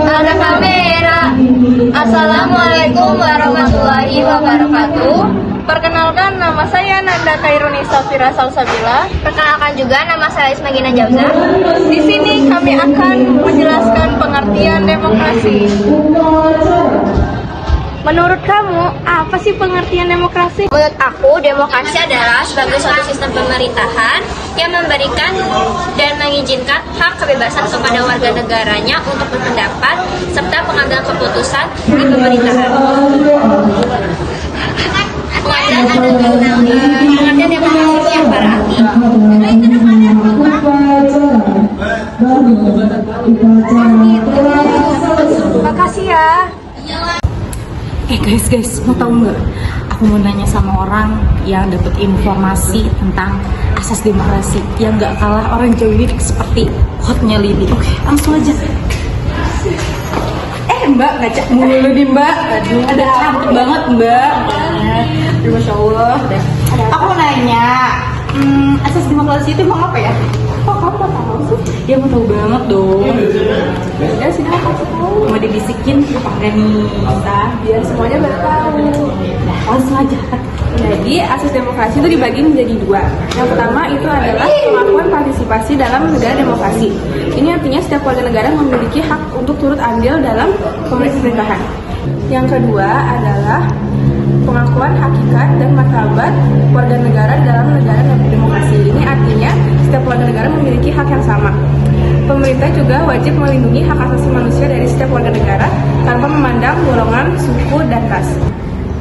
Ada kamera. Assalamualaikum warahmatullahi wabarakatuh. Perkenalkan, nama saya Nanda Kairuni Safira Salsabila. Perkenalkan juga, nama saya Isma Gina Jauza. Di sini kami akan menjelaskan pengertian demokrasi. Menurut kamu, apa sih pengertian demokrasi? Menurut aku, demokrasi adalah sebagai suatu sistem pemerintahan yang memberikan dan mengizinkan hak kebebasan kepada warga negaranya untuk berpendapat serta pengambilan keputusan di pemerintahan. Pengertian demokrasi yang berarti Makasih ya. Guys, mau tahu nggak? Aku mau nanya sama orang yang dapat informasi tentang asas demokrasi yang nggak kalah orang jauh seperti hotnya Lidi. Oke, langsung aja. Mbak, ngajak mulu nih Mbak. Aduh, ada cantik banget Mbak. Aduh, Masya Allah. Aku mau nanya, asas demokrasi itu emang apa ya? Kok kamu mau tahu sih? Ya mau tahu banget dong. Ya sini aku kasih tahu. Mau dibisikin apa enggak nih? Bisa, biar semuanya pada tahu. Langsung aja. Jadi asas demokrasi itu dibagi menjadi dua. Yang pertama itu adalah pengakuan partisipasi dalam negara demokrasi. Ini artinya setiap warga negara memiliki hak untuk turut andil dalam pemerintahan. Yang kedua adalah pengakuan hakikat dan martabat warga negara dalam negara demokrasi. Ini artinya setiap warga negara memiliki hak yang sama. Pemerintah juga wajib melindungi hak asasi manusia dari setiap warga negara tanpa memandang golongan, suku, dan ras.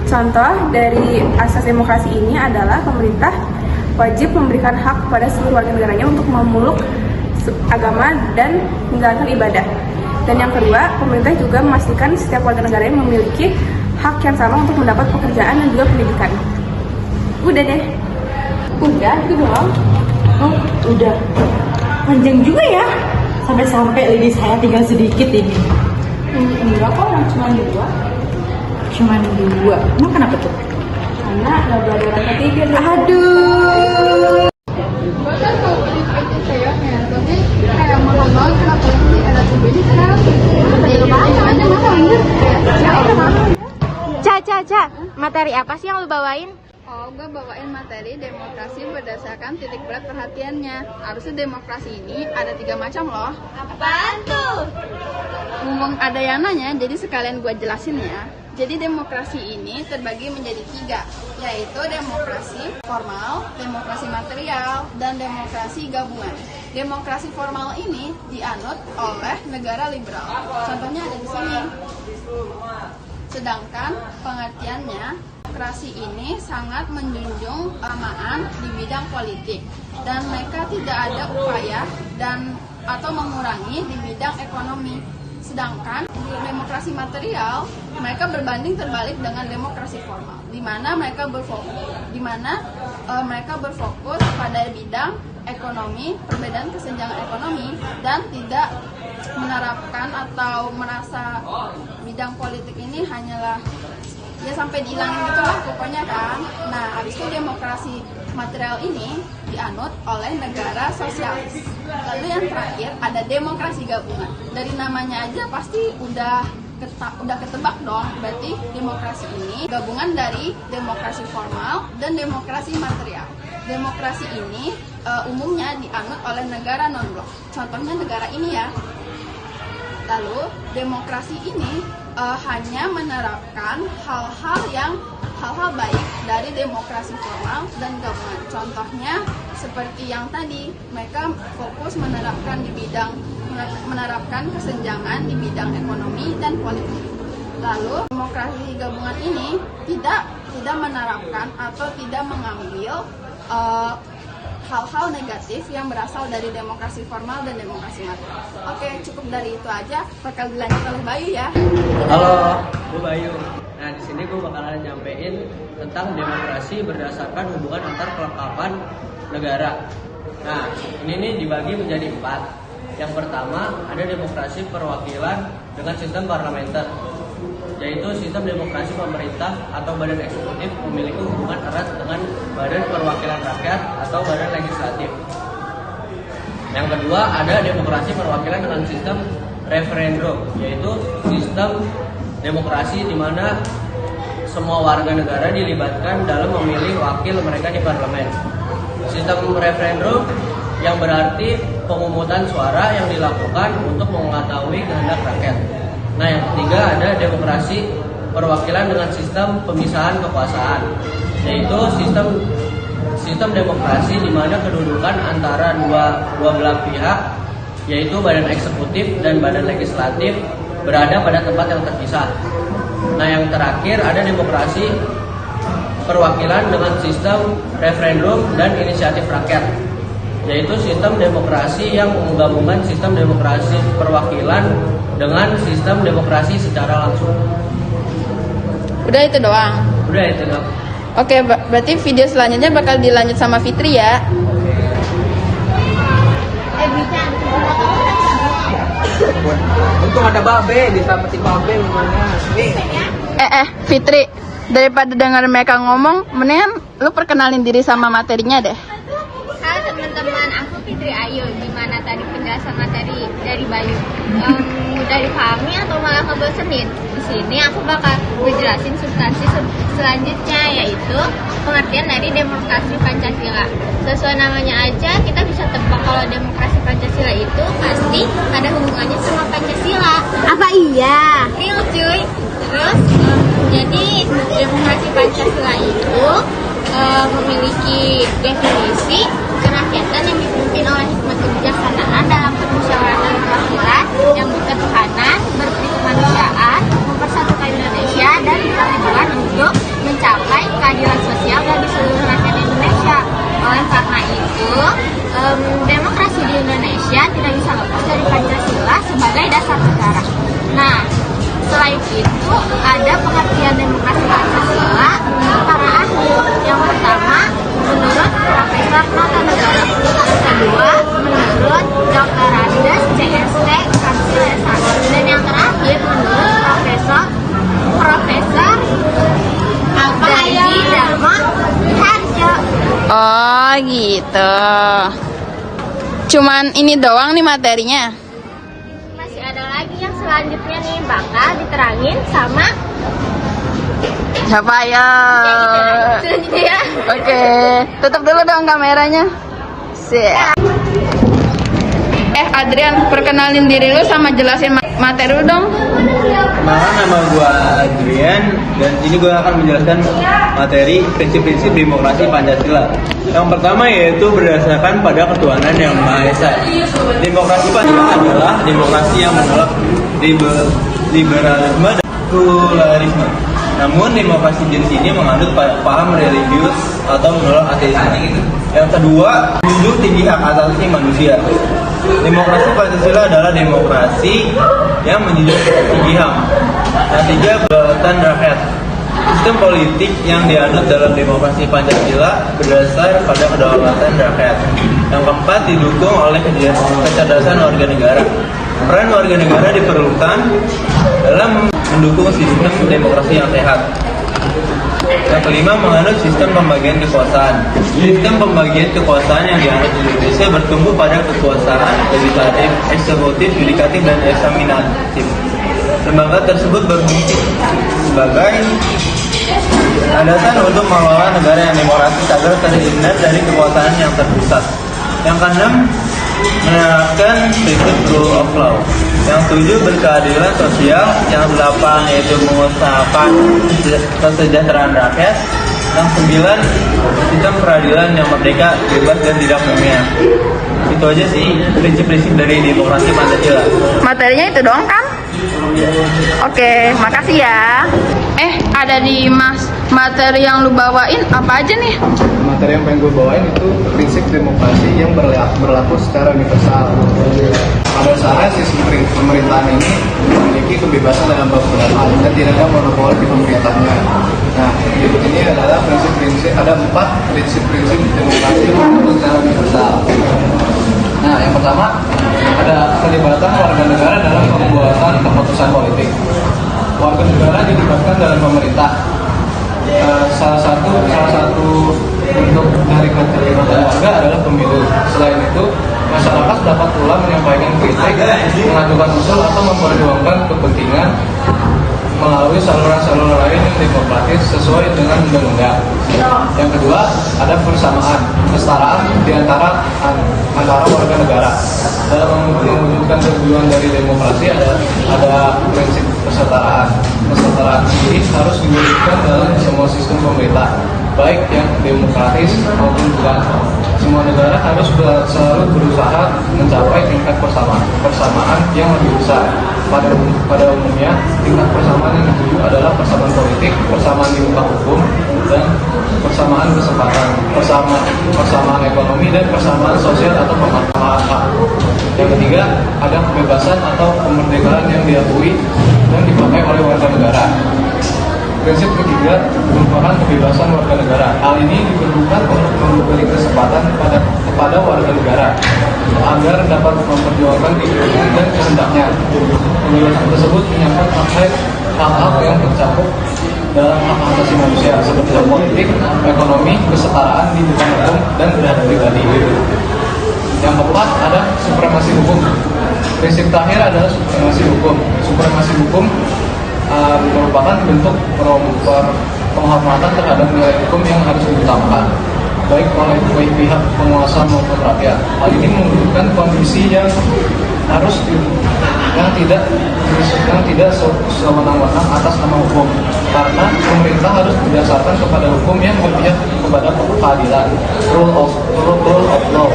Contoh dari asas demokrasi ini adalah pemerintah wajib memberikan hak kepada seluruh warga negaranya untuk memeluk agama dan menjalankan ibadah. Dan yang kedua, pemerintah juga memastikan setiap warga negaranya memiliki hak yang sama untuk mendapat pekerjaan dan juga pendidikan. Udah deh. Udah, itu doang. Oh, udah. Panjang juga ya. Sampai-sampai lidi saya tinggal sedikit ini. Enggak kok, cuma dua. Emang kenapa tuh? Karena nggak ada orang ketiga. Aduh. Ca, materi apa sih yang lu bawain? Oh, gue bawain materi demokrasi berdasarkan titik berat perhatiannya. Harusnya demokrasi ini ada 3 macam loh. Apaan tuh? Mumpung ada yang nanya, jadi sekalian gue jelasin ya. Jadi demokrasi ini terbagi menjadi 3, yaitu demokrasi formal, demokrasi material, dan demokrasi gabungan. Demokrasi formal ini dianut oleh negara liberal. Contohnya ada di sini. Sedangkan pengertiannya, demokrasi ini sangat menjunjung kesamaan di bidang politik dan mereka tidak ada upaya atau mengurangi di bidang ekonomi. Sedangkan di demokrasi material mereka berbanding terbalik dengan demokrasi formal, di mana mereka berfokus pada bidang ekonomi, perbedaan kesenjangan ekonomi, dan tidak menerapkan atau merasa bidang politik ini hanyalah ya sampai dihilangin gitu lah pokoknya kan. Nah, habis itu demokrasi material ini dianut oleh negara sosialis. Lalu yang terakhir ada demokrasi gabungan. Dari namanya aja pasti udah ketebak dong. Berarti demokrasi ini gabungan dari demokrasi formal dan demokrasi material. Demokrasi ini umumnya dianut oleh negara non-blok. Contohnya negara ini ya. Lalu demokrasi ini hanya menerapkan hal-hal baik dari demokrasi formal dan gabungan. Contohnya seperti yang tadi, mereka fokus menerapkan kesenjangan di bidang ekonomi dan politik. Lalu demokrasi gabungan ini tidak menerapkan atau tidak mengambil hal-hal negatif yang berasal dari demokrasi formal dan demokrasi material. Oke, cukup dari itu aja. Bakal dilanjut oleh Bayu ya. Halo, gue Bayu. Nah, di sini gue bakalan nyampein tentang demokrasi berdasarkan hubungan antar kelengkapan negara. Nah, ini nih dibagi menjadi 4. Yang pertama ada demokrasi perwakilan dengan sistem parlementer, yaitu sistem demokrasi pemerintah atau badan eksekutif memiliki hubungan erat dengan badan perwakilan rakyat atau badan legislatif. Yang kedua ada demokrasi perwakilan dengan sistem referendum, yaitu sistem demokrasi di mana semua warga negara dilibatkan dalam memilih wakil mereka di parlemen. Sistem referendum yang berarti pemungutan suara yang dilakukan untuk mengetahui kehendak rakyat. Nah, yang ketiga ada demokrasi perwakilan dengan sistem pemisahan kekuasaan, yaitu sistem demokrasi di mana kedudukan antara dua belah pihak, yaitu badan eksekutif dan badan legislatif, berada pada tempat yang terpisah. Nah, yang terakhir ada demokrasi perwakilan dengan sistem referendum dan inisiatif rakyat, yaitu sistem demokrasi yang menggabungkan sistem demokrasi perwakilan dengan sistem demokrasi secara langsung. Udah itu doang. Udah itu dong. Oke, berarti video selanjutnya bakal dilanjut sama Fitri ya. Untung ada babe, diselamatin babe gimana? Fitri, daripada dengar mereka ngomong, mendingan lu perkenalin diri sama materinya deh. Halo teman-teman, aku Fitri Ayu. Gimana tadi penjelasan materi dari Bayu? Mudah dipahami atau malah ngebosenin? Di sini aku bakal ngejelasin substansi selanjutnya, yaitu pengertian dari demokrasi Pancasila. Sesuai namanya aja, kita bisa tebak kalau demokrasi Pancasila itu pasti ada hubungannya sama Pancasila. Apa iya? Real cuy. Terus, jadi demokrasi Pancasila itu memiliki definisi kerakyatan yang dipimpin oleh hikmat kebijaksanaan dalam permusyawaratan perwakilan yang berketuhanan, berkemanusiaan, mempersatukan Indonesia dan bertujuan untuk mencapai keadilan sosial bagi seluruh rakyat Indonesia. Oleh karena itu, demokrasi di Indonesia tidak bisa lepas dari Pancasila sebagai dasar negara. Nah, selain itu ada pengertian demokrasi Pancasila menurut para ahli. Yang pertama, menurut Profesor Tata Negara. Yang kedua, menurut Dr. Andes CST Kansilesa. Dan yang terakhir, menurut Profesor Gaji Dharma Harjo. Oh gitu. Cuman ini doang nih materinya. Masih ada lagi yang selanjutnya nih bakal diterangin sama Siapa ya? selanjutnya ya. Oke, tutup dulu dong kameranya. Siap. Adrian, perkenalin diri lu sama jelasin materi lu dong. Perkenalkan, nama gua Adrian dan ini gua akan menjelaskan materi prinsip-prinsip demokrasi Pancasila. Yang pertama yaitu berdasarkan pada ketuhanan yang Maha Esa. Demokrasi Pancasila adalah demokrasi yang menolak liberalisme dan sekularisme. Namun demokrasi jenis ini menganut paham religius atau menolak ateisme. Yang kedua, menjunjung tinggi hak asasi manusia. Demokrasi Pancasila adalah demokrasi yang menjunjung tinggi HAM. Yang tiga, kedaulatan rakyat. Sistem politik yang dianut dalam demokrasi Pancasila berdasar pada kedaulatan rakyat. Yang keempat, didukung oleh kecerdasan warga negara. Peran warga negara diperlukan dalam mendukung sistem demokrasi yang sehat. Yang kelima, menganut sistem pembagian kekuasaan. Sistem pembagian kekuasaan yang dianut di Indonesia bertumbuh pada kekuasaan legislatif, eksekutif, yudikatif, dan eksaminatif. Lembaga tersebut berfungsi sebagai landasan untuk mengelola negara yang demokratis agar terhindar dari kekuasaan yang terpusat. Yang keenam, menerapkan prinsip rule of law. Yang tujuh, berkeadilan sosial. Yang delapan, yaitu mengusahakan kesejahteraan rakyat. Yang sembilan, sistem peradilan yang merdeka, bebas, dan tidak memihak. Itu aja sih prinsip-prinsip dari demokrasi Pancasila. Materinya itu doang kan? Oke, makasih ya. Ada di materi yang lu bawain apa aja nih? Materi yang pengen gue bawain itu prinsip demokrasi yang berlaku secara universal. Pada dasarnya sistem pemerintahan ini memiliki kebebasan dalam berpendapat dan tidak ada monopoli di pemerintahnya. Nah, ini adalah ada 4 prinsip-prinsip demokrasi yang berlaku secara universal. Nah, yang pertama ada kelibatan warga negara dalam pembuatan keputusan politik. Warga negara dilibatkan dalam pemerintah. Salah satu bentuk dari keterlibatan warga adalah pemilu. Selain itu, Masyarakat dapat pula menyampaikan kritik, mengajukan usul atau memperjuangkan kepentingan melalui saluran-saluran lain yang demokratis sesuai dengan undang-undang. Yang kedua, ada persamaan, kesetaraan di antara warga negara. Dalam mewujudkan tujuan dari demokrasi ada prinsip kesetaraan. Kesetaraan ini harus diwujudkan dalam semua sistem pemerintah, baik yang demokratis maupun bukan. Semua negara harus selalu berusaha mencapai tingkat persamaan yang lebih besar. Pada umumnya, tingkat persamaan yang dituju adalah persamaan politik, persamaan di muka hukum, dan persamaan kesempatan, persamaan ekonomi, dan persamaan sosial atau pemanfaatan hak. Yang ketiga, ada kebebasan atau kemerdekaan yang diakui dan dipakai oleh warga negara. Prinsip ketiga merupakan kebebasan warga negara. Hal ini diperlukan untuk memberi kesempatan kepada warga negara agar dapat memperjuangkan keinginan dan kehendaknya. Kebebasan tersebut menyangkut hak-hak yang tercakup dalam hak asasi manusia seperti politik, ekonomi, kesetaraan di depan hukum, dan hak pribadi. Yang keempat ada supremasi hukum. Prinsip terakhir adalah supremasi hukum. Supremasi hukum merupakan bentuk penghormatan terhadap nilai hukum yang harus diutamakan, baik oleh pihak penguasa maupun rakyat. Hal ini menunjukkan kondisi yang tidak sewenang-wenang atas nama hukum, karena pemerintah harus berdasarkan kepada hukum yang berpihak kepada keadilan, rule of law.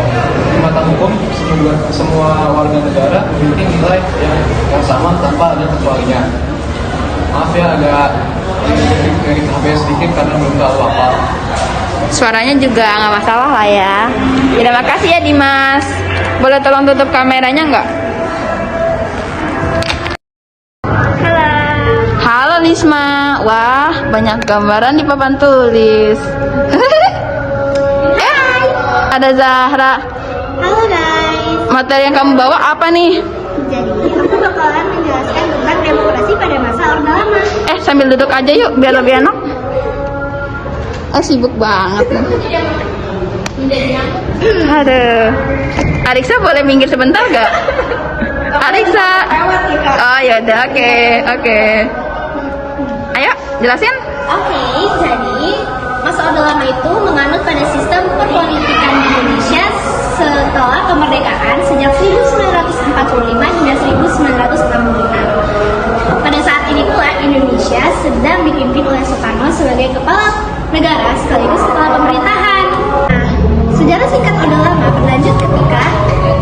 Di mata hukum, semua warga negara memiliki nilai yang sama tanpa ada kecualinya. Maaf ya, agak sedikit karena belum tahu apa. Suaranya juga nggak masalah lah ya. Terima kasih ya Dimas. Boleh tolong tutup kameranya nggak? Halo Lisma. Wah, banyak gambaran di papan tulis. Ada Zahra. Halo guys. Materi yang kamu bawa apa nih? Jadi aku bakalan menjelaskan tentang demokrasi pada masa Orde Lama. Sambil duduk aja yuk biar lebih enak. Sibuk banget nih. Aduh. Ariksa boleh minggir sebentar gak? Ariksa. Oh ya udah, oke. Ayo jelasin. Oke, jadi masa Orde Lama itu menganut pada sistem perpolitikan di Indonesia setelah kemerdekaan sejak 1945 hingga 1965. Pada saat ini pula Indonesia sedang dipimpin oleh Soekarno sebagai kepala negara sekaligus kepala pemerintahan. Nah, sejarah singkat Orde Lama berlanjut ketika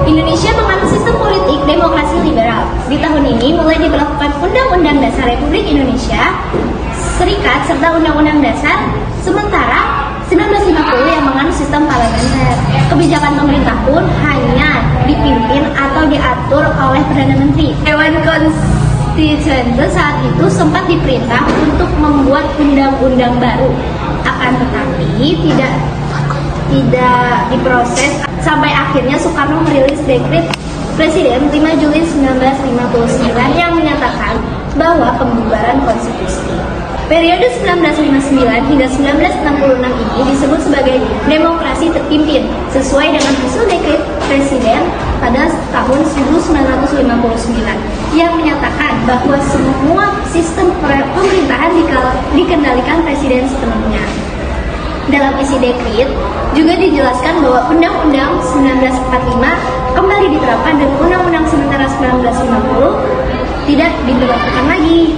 Indonesia menganut sistem politik demokrasi liberal. Di tahun ini mulai diberlakukan Undang-Undang Dasar Republik Indonesia Serikat serta Undang-Undang Dasar, sementara 1950 yang menganut sistem parlementer. Kebijakan pemerintah pun hanya dipimpin atau diatur oleh Perdana Menteri. Dewan Konstitusi saat itu sempat diperintah untuk membuat undang-undang baru, akan tetapi tidak diproses sampai akhirnya Soekarno merilis dekret Presiden 5 Juli 1959 yang menyatakan bahwa pembubaran konstitusi. Periode 1959 hingga 1966 ini disebut sebagai demokrasi terpimpin sesuai dengan hasil dekret Presiden pada tahun 1959 yang menyatakan bahwa semua sistem pemerintahan dikendalikan Presiden sepenuhnya. Dalam isi dekret juga dijelaskan bahwa Undang-Undang 1945 kembali diterapkan dan Undang-Undang sementara 1950 tidak diberlakukan lagi.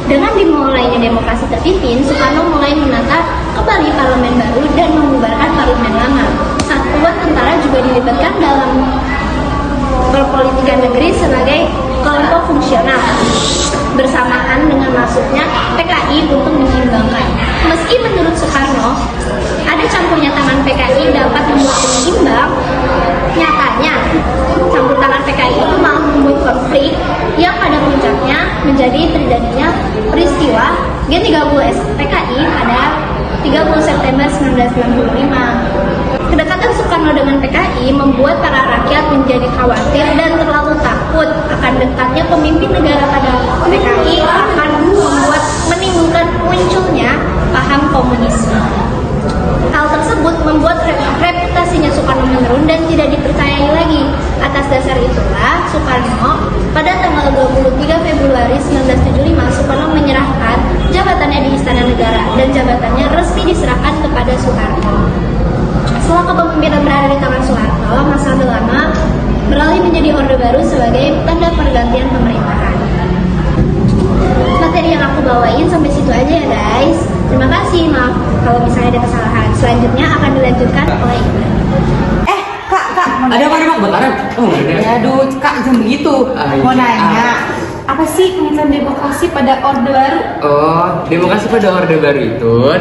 Dengan dimulainya demokrasi terpimpin, Soekarno mulai menata kembali parlemen baru dan membubarkan parlemen lama. Satuan tentara juga dilibatkan dalam perpolitikan negeri sebagai kelompok fungsional bersamaan dengan masuknya PKI untuk menyeimbangkan. Meski menurut Soekarno ada campurnya tangan PKI dapat membuat seimbang, nyatanya campur tangan PKI itu malah membuat konflik yang pada puncaknya menjadi terjadinya peristiwa G30 PKI pada 30 September 1995. Kedekatan Soekarno dengan PKI membuat para rakyat menjadi khawatir dan terlalu takut akan dekatnya pemimpin negara pada PKI akan menimbulkan munculnya paham komunisme. Hal tersebut membuat reputasinya Soekarno menurun dan tidak dipercayai lagi atas dasar itulah Soekarno pada tanggal 23 Februari 1975 Soekarno menyerahkan jabatannya di Istana Negara dan jabatannya resmi diserahkan kepada Soeharto. Setelah kepemimpinan berada di tangan Soeharto, masa Orde Lama beralih menjadi Orde Baru sebagai tanda pergantian pemerintahan. Materi yang aku bawain sampai situ aja ya guys. Terima kasih, maaf kalau misalnya ada kesalahan. Selanjutnya akan dilanjutkan oleh Iqbal. Kak, Ada apa nih, Mak? Bakaran? Oh, ada. ya aduh, Kak, jangan begitu. Mau nanya, apa sih pengertian demokrasi pada Orde Baru? Oh, demokrasi pada Orde Baru itu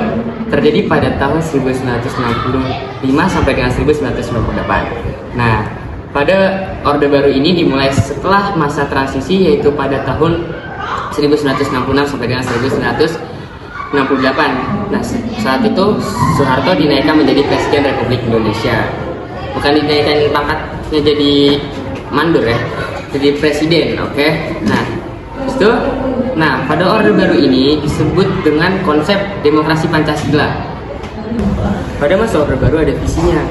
terjadi pada tahun 1965 sampai dengan 1998. Nah, pada Orde Baru ini dimulai setelah masa transisi, yaitu pada tahun 1966 sampai dengan 1968. Nah, saat itu Soeharto dinaikkan menjadi Presiden Republik Indonesia. Bukan dinaikkan pangkatnya jadi mandur ya, jadi presiden, oke? Nah, pada Orde Baru ini disebut dengan konsep demokrasi Pancasila. Pada masa Orde Baru ada visinya,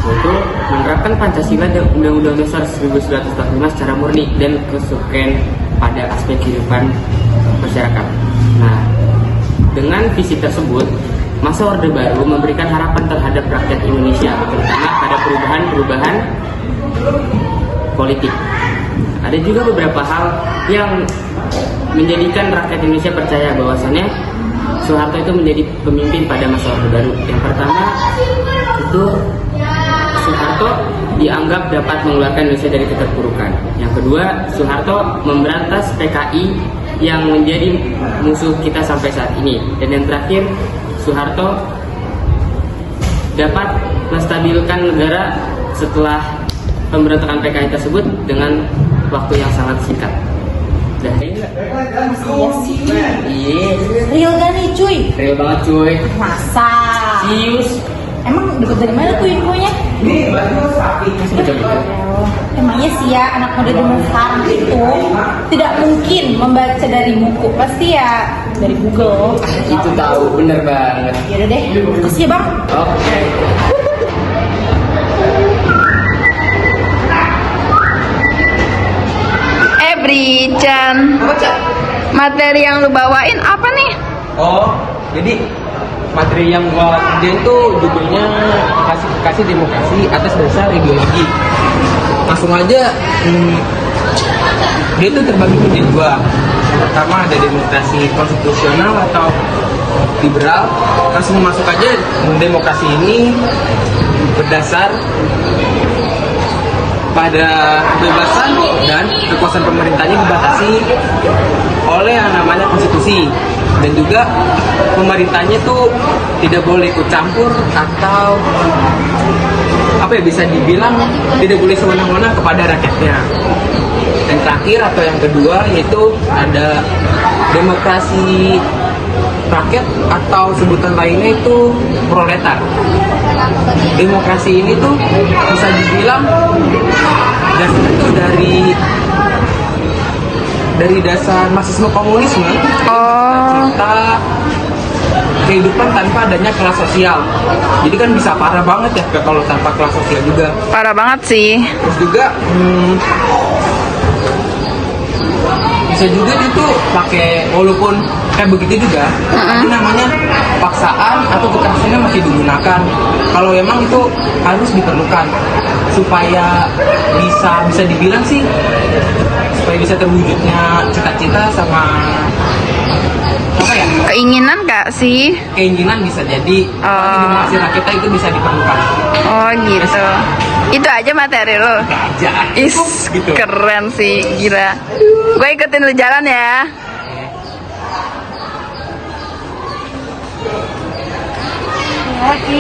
yaitu menerapkan Pancasila dan Undang-Undang Dasar 1945 secara murni dan konsekuen pada aspek kehidupan masyarakat. Nah, dengan visi tersebut, masa Orde Baru memberikan harapan terhadap rakyat Indonesia, terutama pada perubahan-perubahan politik. Ada juga beberapa hal yang menjadikan rakyat Indonesia percaya bahwasannya Soeharto itu menjadi pemimpin pada masa Orde Baru. Yang pertama itu Soeharto dianggap dapat mengeluarkan Indonesia dari keterpurukan. Yang kedua, Soeharto memberantas PKI yang menjadi musuh kita sampai saat ini. Dan yang terakhir, Soeharto dapat menstabilkan negara setelah pemberontakan PKI tersebut dengan waktu yang sangat singkat. Iya. Real gak nih cuy? Real banget cuy. Masa? Serius. Emang dapat dari mana tuh infonya? Emangnya sih ya anak muda zaman sekarang itu tidak mungkin membaca dari buku, pasti ya dari Google. Itu tahu, bener banget. Yaudah deh, makasih ya bang. Oke. Brijan, materi yang lu bawain apa nih? Oh, jadi materi yang gua kerjain tuh judulnya klasifikasi demokrasi atas dasar ideologi. Langsung aja, dia tuh terbagi menjadi dua. Yang pertama ada demokrasi konstitusional atau liberal. Langsung masuk aja, demokrasi ini berdasar pada kebebasan dan kekuasaan pemerintahnya dibatasi oleh yang namanya konstitusi, dan juga pemerintahnya tuh tidak boleh ikut campur atau apa ya, bisa dibilang tidak boleh sewenang-wenang kepada rakyatnya. Yang terakhir atau yang kedua yaitu ada demokrasi rakyat atau sebutan lainnya itu proletar. Demokrasi ini tuh bisa dibilang dasarnya itu dari dasar marxisme komunisme. Kita kehidupan tanpa adanya kelas sosial. Jadi kan bisa parah banget ya kalau tanpa kelas sosial juga. Parah banget sih. Terus juga bisa juga itu pakai, walaupun kayak begitu juga, tapi namanya paksaan atau kekerasannya masih digunakan. Kalau emang itu harus diperlukan supaya bisa dibilang sih, supaya bisa terwujudnya cita-cita sama apa ya? Keinginan gak sih? Keinginan bisa jadi. Demokrasi rakyat itu bisa diperlukan. Oh gitu. Itu aja materi lo. Aja. Is, gitu. keren sih, gila. Gue ikutin lu jalan ya.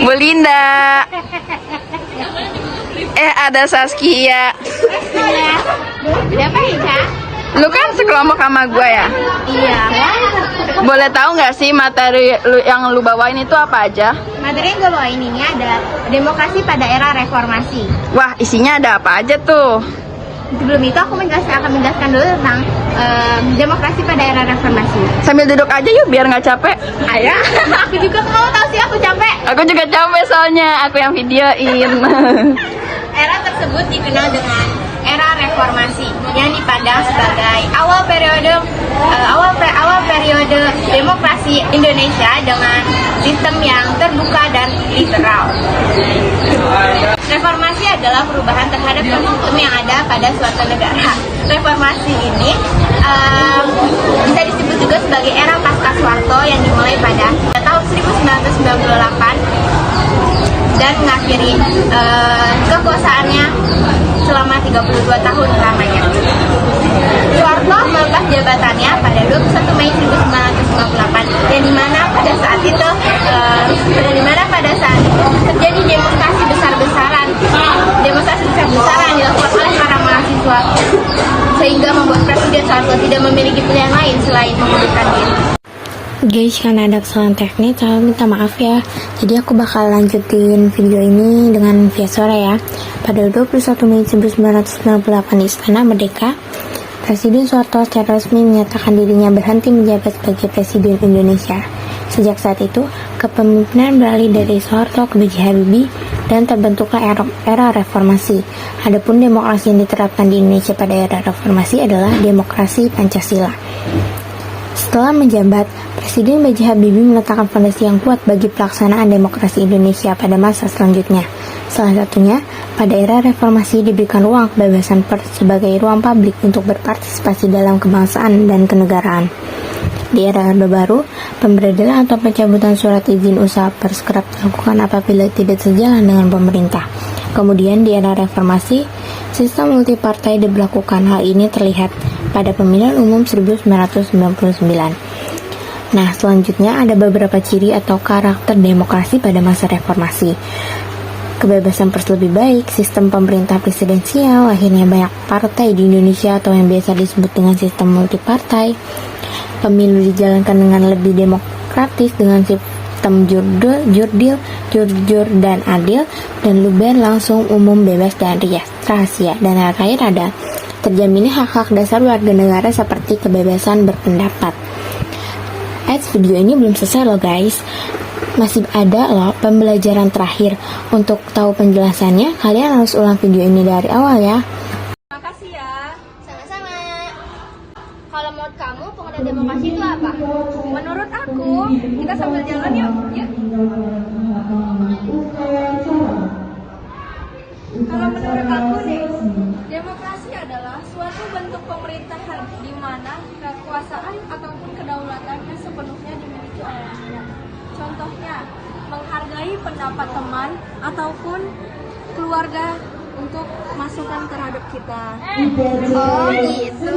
Bu Linda. Ada Saskia. Siapa ya? Lu kan sekelompok sama gue ya? Iya. Boleh tahu nggak sih materi yang lu bawain itu apa aja? Materi yang gue bawain ini ada demokrasi pada era reformasi. Wah, isinya ada apa aja tuh? Sebelum itu aku akan menjelaskan dulu tentang demokrasi pada era reformasi. Sambil duduk aja yuk biar nggak capek. Ayah, aku juga mau tahu sih, aku capek. Aku juga capek soalnya, aku yang videoin. Era tersebut dikenal dengan era reformasi yang dipandang sebagai awal periode demokrasi Indonesia dengan sistem yang terbuka dan liberal. Reformasi adalah perubahan terhadap sistem yang ada pada suatu negara. Reformasi ini bisa disebut juga sebagai era pasca Soeharto yang dimulai pada tahun 1998 dan mengakhiri kekuasaannya selama 32 tahun lamanya. Soeharto melepas jabatannya pada 21 Mei 1958 yang dimana pada saat itu terjadi demonstrasi besar-besaran yang dilakukan oleh para mahasiswa sehingga membuat Presiden Soeharto tidak memiliki pilihan lain selain mengundurkan diri. Guys, karena ada kesalahan teknis, saya minta maaf ya. Jadi aku bakal lanjutin video ini dengan via suara ya. Pada 21 Mei 1998 di Istana Merdeka, Presiden Soeharto secara resmi menyatakan dirinya berhenti menjabat sebagai Presiden Indonesia. Sejak saat itu, kepemimpinan beralih dari Soeharto ke B.J. Habibie dan terbentuklah era reformasi. Adapun demokrasi yang diterapkan di Indonesia pada era reformasi adalah demokrasi Pancasila. Setelah menjabat, Presiden B.J. Habibie meletakkan fondasi yang kuat bagi pelaksanaan demokrasi Indonesia pada masa selanjutnya. Salah satunya, pada era reformasi diberikan ruang kebebasan pers sebagai ruang publik untuk berpartisipasi dalam kebangsaan dan kenegaraan. Di era Orde Baru, pemberedelan atau pencabutan surat izin usaha pers kerap dilakukan apabila tidak sejalan dengan pemerintah. Kemudian di era reformasi, sistem multipartai diberlakukan. Hal ini terlihat pada pemilihan umum 1999. Nah, selanjutnya ada beberapa ciri atau karakter demokrasi pada masa reformasi. Kebebasan pers lebih baik, sistem pemerintah presidensial, akhirnya banyak partai di Indonesia atau yang biasa disebut dengan sistem multipartai. Pemilu dijalankan dengan lebih demokratis dengan sistem jujur dan adil, dan luber, langsung, umum, bebas, dan rahasia. Dan yang terakhir ada terjaminnya hak-hak dasar warga negara seperti kebebasan berpendapat. Video ini belum selesai loh guys. Masih ada loh pembelajaran terakhir. Untuk tahu penjelasannya, kalian harus ulang video ini dari awal ya. Makasih ya. Sama-sama. Kalau menurut kamu pengertian demokrasi itu apa? Menurut aku, kita sambil jalan yuk. Kalau menurut aku nih, demokrasi adalah suatu bentuk pemerintahan di mana kekuasaan ataupun kedaulatannya sepenuhnya dimiliki oleh rakyat. Contohnya, menghargai pendapat teman ataupun keluarga untuk masukan terhadap kita. Oh gitu.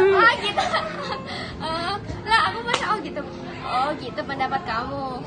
Oh gitu. Lah aku baca oh gitu pendapat kamu.